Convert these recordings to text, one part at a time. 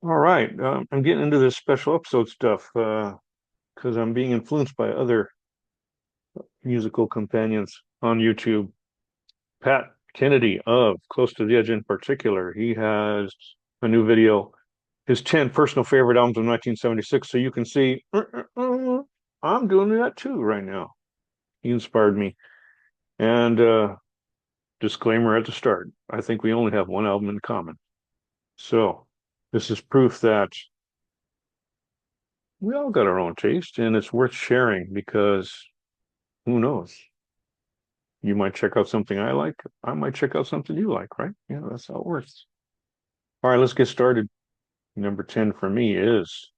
All right. I'm getting into this special episode stuff because I'm being influenced by other musical companions on YouTube. Pat Kennedy of Close to the Edge in particular, he has a new video, his 10 personal favorite albums of 1976. So you can see, I'm doing that too right now. He inspired me. And disclaimer at the start, I think we only have one album in common. So this is proof that we all got our own taste and it's worth sharing because who knows? You might check out something I like. I might check out something you like, right? Yeah, that's how it works. All right, let's get started. Number 10 for me is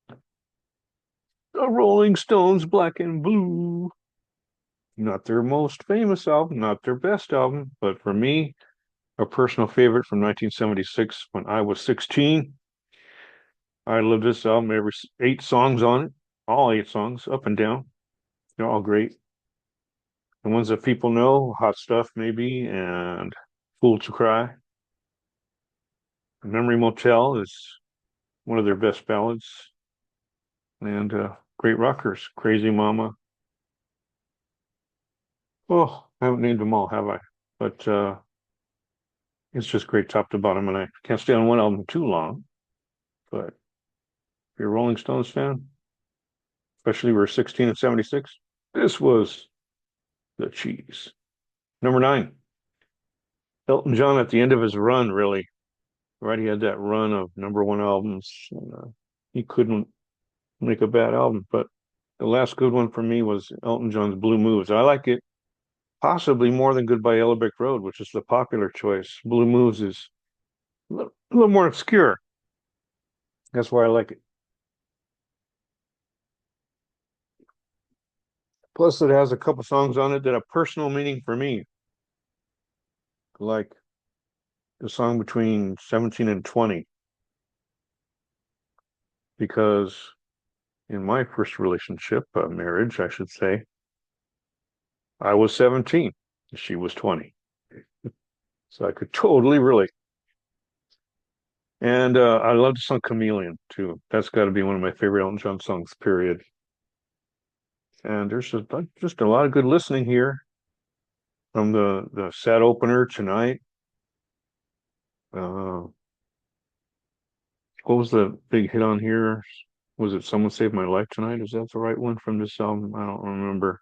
the Rolling Stones Black and Blue. Not their most famous album, not their best album, but for me, a personal favorite from 1976 when I was 16. I love this album. Every 8 songs on it, all 8 songs, up and down. They're all great. The ones that people know, Hot Stuff maybe, and Fool to Cry. Memory Motel is one of their best ballads, and great rockers, Crazy Mama. Oh, I haven't named them all, have I? But it's just great top to bottom, and I can't stay on one album too long. But if you're a Rolling Stones fan, especially we're 16 and 76, this was the cheese. Number 9, Elton John at the end of his run, really. Right, he had that run of number 1 albums. And, he couldn't make a bad album, but the last good one for me was Elton John's Blue Moves. I like it possibly more than Goodbye Yellow Brick Road, which is the popular choice. Blue Moves is a little more obscure. That's why I like it. Plus, it has a couple songs on it that have personal meaning for me, like the song between 17 and 20, because in my first relationship, marriage, I should say, I was 17, she was 20. So I could totally relate. And I love the song Chameleon too. That's got to be one of my favorite Elton John songs, period. And there's just a lot of good listening here from the set opener tonight. Uh, what was the big hit on here? Was it Someone Saved My Life Tonight? Is that the right one from this album? I don't remember.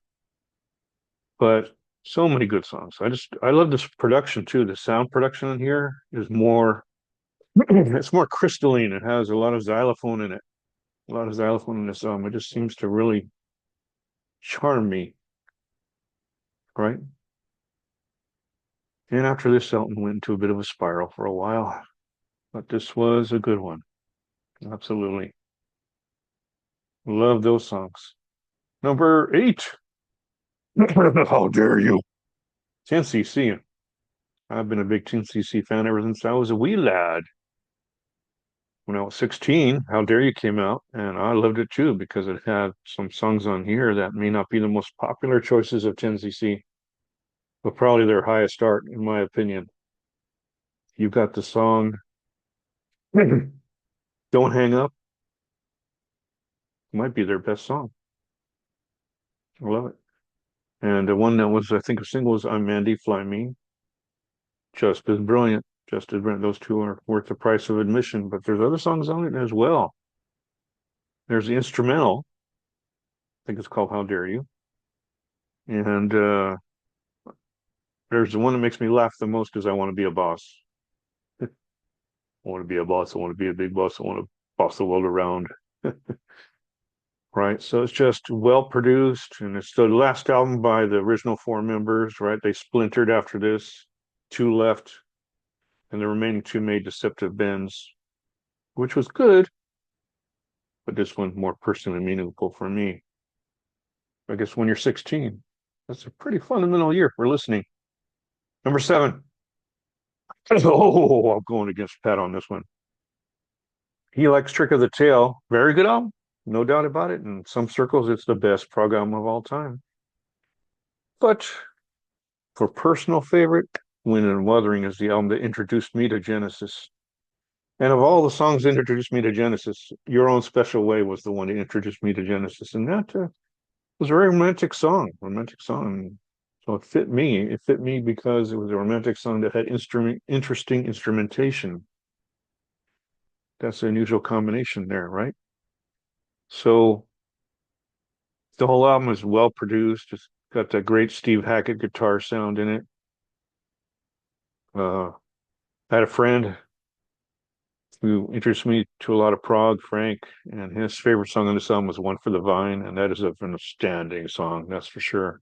But so many good songs. I love this production too. The sound production in here is more it's more crystalline. It has a lot of xylophone in it. A lot of xylophone in this album. It just seems to really charm me, right? And after this, Elton went into a bit of a spiral for a while, but this was a good one. Absolutely. Love those songs. Number 8. How dare you? 10cc. I've been a big 10cc fan ever since I was a wee lad. When I was 16, How Dare You came out, and I loved it too because it had some songs on here that may not be the most popular choices of 10cc, but probably their highest art, in my opinion. You've got the song Don't Hang Up, might be their best song. I love it. And the one that was, I think, a single was I'm Mandy, Fly Me. Just as brilliant. Just as brilliant. Those two are worth the price of admission, but there's other songs on it as well. There's the instrumental. I think it's called How Dare You. And there's the one that makes me laugh the most is I Want to Be a Boss. I want to be a boss. I want to be a big boss. I want to boss the world around. Right. So it's just well produced. And it's the last album by the original 4 members, right? They splintered after this. 2 left, and the remaining 2 made Deceptive Bends, which was good, but this one more personally meaningful for me. I guess when you're 16, that's a pretty fundamental year for listening. Number 7. Oh, I'm going against Pat on this one. He likes Trick of the Tail. Very good album, no doubt about it. In some circles, it's the best prog album of all time. But for personal favorite, Wind and Wuthering is the album that introduced me to Genesis. And of all the songs that introduced me to Genesis, Your Own Special Way was the one that introduced me to Genesis. And that was a very romantic song. So it fit me. It fit me because it was a romantic song that had interesting instrumentation. That's an unusual combination there, right? So the whole album is well produced. It's got that great Steve Hackett guitar sound in it. I had a friend who introduced me to a lot of prog, Frank, and his favorite song on this album was One for the Vine, and that is an outstanding song, that's for sure.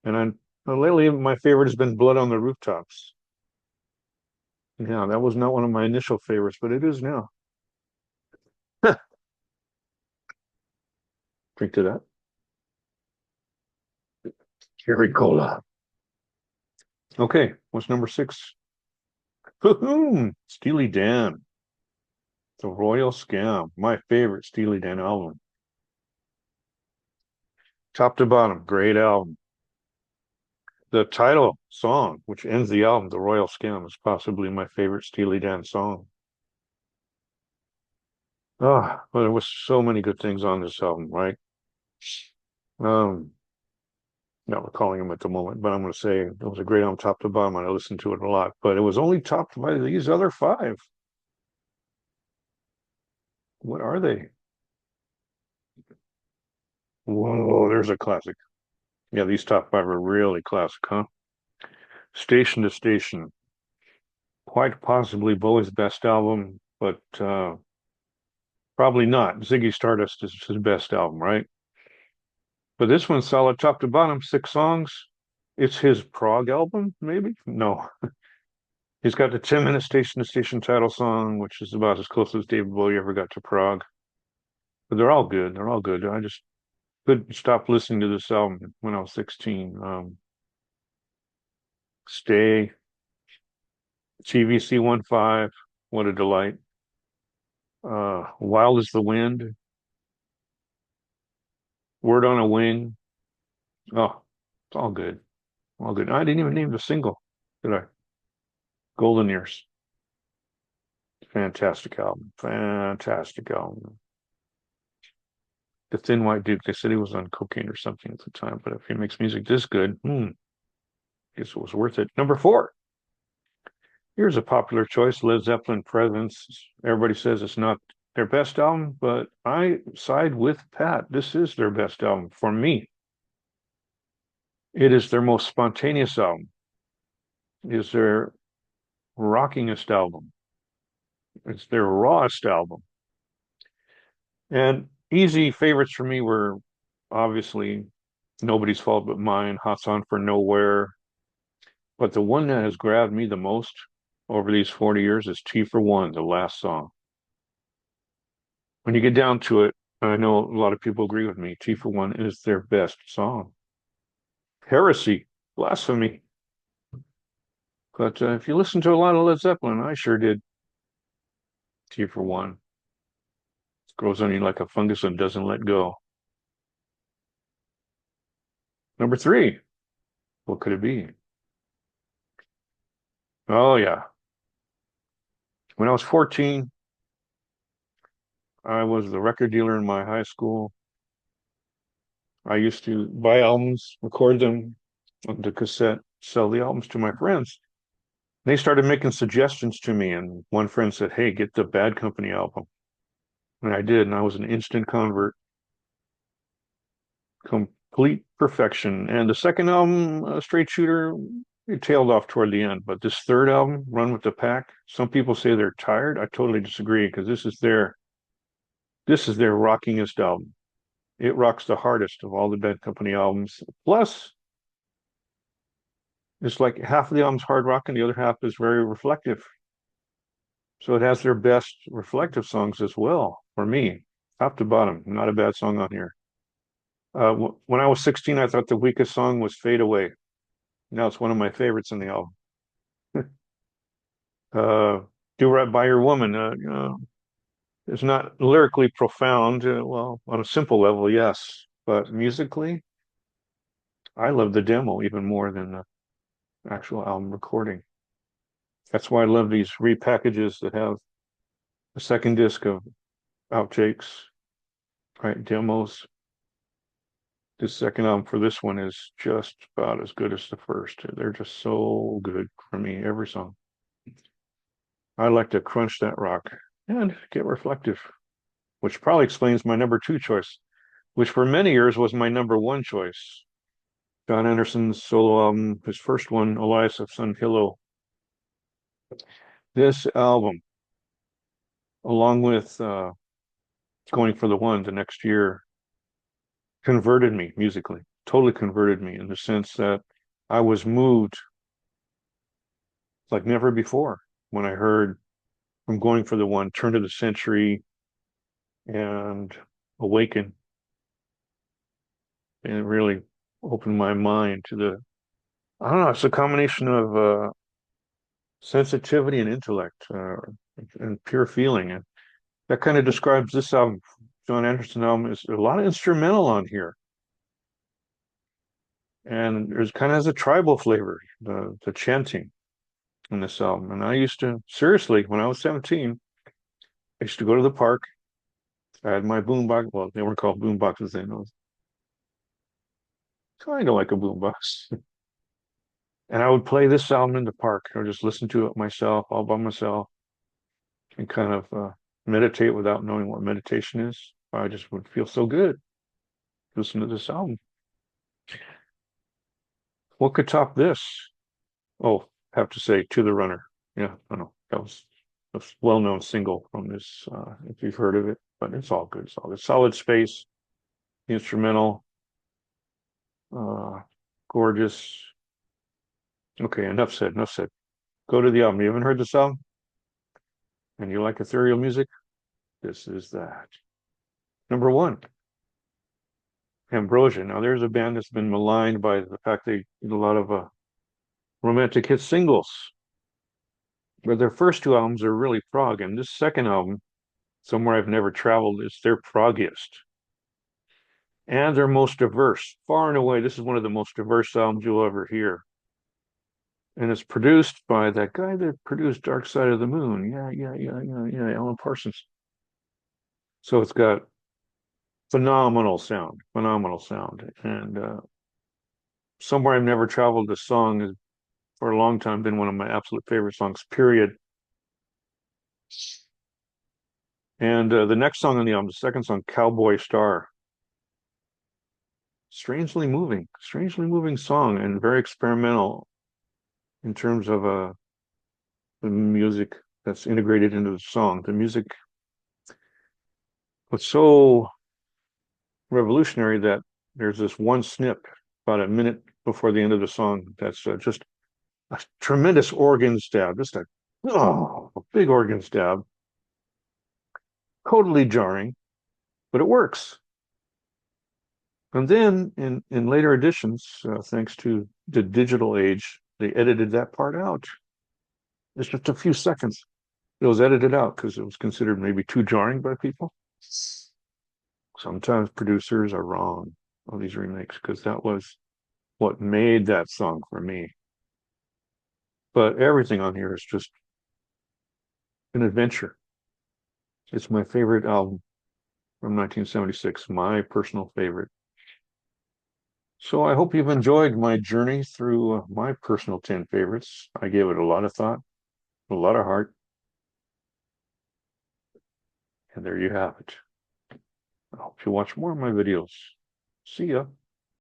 And lately, my favorite has been Blood on the Rooftops. Yeah, that was not one of my initial favorites, but it is now. Drink to that. Cherry Cola. Okay, what's number six? Steely Dan, The Royal Scam, my favorite Steely Dan album. Top to bottom, great album. The title song, which ends the album, The Royal Scam, is possibly my favorite Steely Dan song. Ah, but there was so many good things on this album, right? Um, Not recalling them at the moment, but I'm going to say it was a great album top to bottom, and I listened to it a lot. But it was only topped by these other five. What are they? Whoa, there's a classic. Yeah, these top five are really classic, huh? Station to Station, quite possibly Bowie's best album, but probably not. Ziggy Stardust is his best album, right? But this one's solid top to bottom, six songs. It's his prog album, maybe? No. He's got the 10-minute Station to Station title song, which is about as close as David Bowie ever got to prog. But they're all good. They're all good. I just couldn't stop listening to this album when I was 16. Stay, TVC 15, what a delight. Wild as the Wind, Word on a Wing. Oh, it's all good. All good. I didn't even name the single, did I? Golden Years. Fantastic album. Fantastic album. The Thin White Duke, they said he was on cocaine or something at the time, but if he makes music this good, guess it was worth it. Number four. Here's a popular choice, Led Zeppelin Presence. Everybody says it's not their best album, but I side with Pat. This is their best album for me. It is their most spontaneous album. It is their rockingest album. It's their rawest album. And easy favorites for me were obviously Nobody's Fault But Mine, Hot Song for Nowhere. But the one that has grabbed me the most over these 40 years is T for One, the last song. When you get down to it, I know a lot of people agree with me. T for One is their best song. Heresy, blasphemy. But if you listen to a lot of Led Zeppelin, I sure did. T for One. It grows on you like a fungus and doesn't let go. Number three, what could it be? Oh, yeah. When I was 14, I was the record dealer in my high school. I used to buy albums, record them onto cassette, sell the albums to my friends. They started making suggestions to me, and one friend said, "Hey, get the Bad Company album." And I did, and I was an instant convert, complete perfection. And the second album, Straight Shooter, it tailed off toward the end. But this third album, Run with the Pack, some people say they're tired. I totally disagree because this is their rockingest album. It rocks the hardest of all the Bad Company albums. Plus, it's like half of the album's hard rock and the other half is very reflective. So it has their best reflective songs as well for me, top to bottom. Not a bad song on here. When I was 16, I thought the weakest song was Fade Away. Now it's one of my favorites in the album. uh, Do Right by Your Woman. It's not lyrically profound. Well, on a simple level, yes. But musically, I love the demo even more than the actual album recording. That's why I love these repackages that have a second disc of outtakes, right? Demos. The second album for this one is just about as good as the first. They're just so good for me, every song. I like to crunch that rock and get reflective, which probably explains my number two choice, which for many years was my number one choice. John Anderson's solo album, his first one, Elias of Sun Kilo. This album, along with Going for the One the next year, converted me musically, totally converted me in the sense that I was moved like never before when I heard from Going for the One, Turn to the Century, and Awaken. And it really opened my mind to I don't know, it's a combination of sensitivity and intellect and pure feeling. And that kind of describes this album. John Anderson album is a lot of instrumental on here. And there's kind of has a tribal flavor, the chanting in this album. And I used to, seriously, when I was 17, I used to go to the park. I had my boombox. Well, they weren't called boomboxes then. It was kind of like a boombox. And I would play this album in the park. I would just listen to it myself, all by myself, and kind of meditate without knowing what meditation is. I just would feel so good listen to this album. What could top this? Oh, have to say, To the Runner. Yeah, I know that was a well-known single from this. If you've heard of it, but it's all good. It's all good. Solid Space, the instrumental, uh, gorgeous. Okay, enough said. Enough said. Go to the album. You haven't heard the song, and you like ethereal music? This is that. Number one, Ambrosia. Now, there's a band that's been maligned by the fact they did a lot of romantic hit singles, but their first two albums are really prog, and this second album, Somewhere I've Never Traveled, is their proggiest and their most diverse. Far and away, this is one of the most diverse albums you'll ever hear. And it's produced by that guy that produced Dark Side of the Moon. Yeah, Alan Parsons. So it's got phenomenal sound, phenomenal sound. And Somewhere I've Never Traveled, the song has for a long time been one of my absolute favorite songs, period. And the next song on the album, the second song, Cowboy Star. Strangely moving song and very experimental in terms of the music that's integrated into the song. The music was so revolutionary that there's this one snip about a minute before the end of the song that's just a tremendous organ stab, just a big organ stab, totally jarring, but it works. And then in later editions, thanks to the digital age, they edited that part out. It's just a few seconds. It was edited out because it was considered maybe too jarring by people. Sometimes producers are wrong on these remakes because that was what made that song for me. But everything on here is just an adventure. It's my favorite album from 1976, my personal favorite. So I hope you've enjoyed my journey through my personal 10 favorites. I gave it a lot of thought, a lot of heart, and there you have it. I hope you watch more of my videos. See ya.